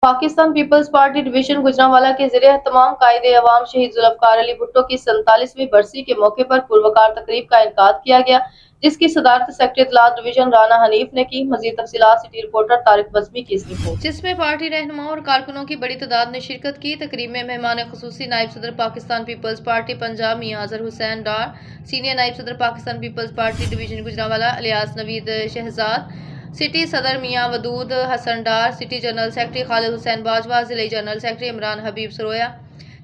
Pakistan peoples party division Gujranwala के ज़रिए एहतमाम कायदे अवाम शहीद जुल्फ़िकार अली भुट्टो की 47वीं बरसी के मौके पर पुरवकार तकरीब का इनेकाद किया गया, जिसकी सदारत सेक्रेटरी इत्तलात डिवीजन राना हनीफ ने की। मज़ीद तफसीलात सिटी रिपोर्टर तारिक बज़मी की इस रिपोर्ट, जिसमें पार्टी रहनुमाओं और कारकुनों की बड़ी तादाद ने शिरकत की। तकरीब में मेहमान खुसूसी नायब सदर Pakistan peoples Party Punjab Mian Azhar Hussain Dar, senior नायब सदर Pakistan peoples party division Gujranwala Ilyas Naveed Shahzad, city सदर Mian Wadood Hassan Dar, city general secretary Khalid Hussain Bajwa, जिले general secretary Imran Habib Saroya,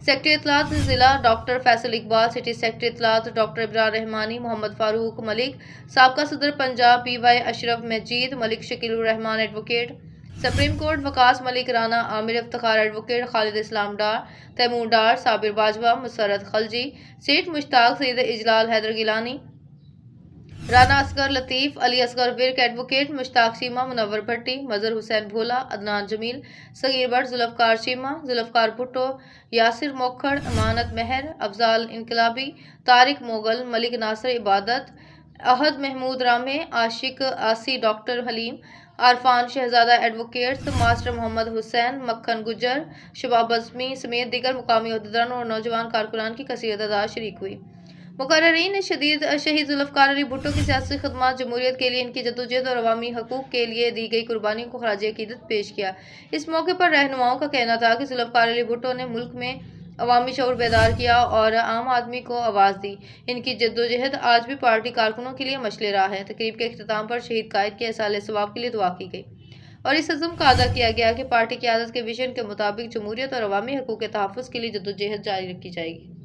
secretary इत्तलात जिला doctor Faisal Iqbal, city secretary इत्तलात डॉक्टर इब्रार रहमानी, मोहम्मद फारूक मलिक, साबका सदर Punjab PY Ashraf Majeed, Malik Shakilur Rehman advocate, supreme court Waqas Malik Rana, Aamir Iftikhar advocate, Khalid इस्लाम डार, तैमूर डार, साबिर बाजवा, मुसरत खलजी, सेठ मुश्ताक, सईद इजलाल हैदर गिलानी, राना असगर लतीफ़, अली असगर विर्क एडवोकेट, मुश्ताक चीमा, मुनव्वर भट्टी, मजहर हुसैन भोला, अदनान जमील, सगीर भट्ट, जुल्फ़िकार चीमा, जुल्फ़िकार भुट्टो, यासिर मोखड़, अमानत मेहर, अफजाल इनकलाबी, तारिक मोगल, मलिक नासिर इबादत, अहद महमूद रामे, आशिक आसी, डॉक्टर हलीम, आरफान शहजादा एडवोकेट्स, मास्टर मोहम्मद हुसैन, मक्खन गुज्जर, शबाब बज़मी समेत दीगर मुकामी ओहदेदारों और नौजवान कारकुनान की कसीर तादाद शरीक हुई। मुकर्ररीन ने शहीद जुल्फ़िकार अली भुट्टो की सियासी खिदमत, जमहूरियत के लिए इनकी जद्दोजहद और अवामी हकूक़ के लिए दी गई कुर्बानियों को ख़राज अक़ीदत पेश किया। इस मौके पर रहनुमाओं का कहना था कि जुल्फ़िकार अली भुट्टो ने मुल्क में अवामी शऊर बेदार किया और आम आदमी को आवाज़ दी। इनकी जद्दोजहद आज भी पार्टी कारकुनों के लिए मशले राह है। तकरीब के इख्तिताम पर शहीद कायद के इसाले सवाब के लिए दुआ की गई और इस अज़्म का अदा किया गया कि पार्टी क़यादत के विजन के मुताबिक जमहूरियत और अवामी हकूक़ के तहफ़्फ़ुज़ के लिए जद्दोजहद जारी रखी जाएगी।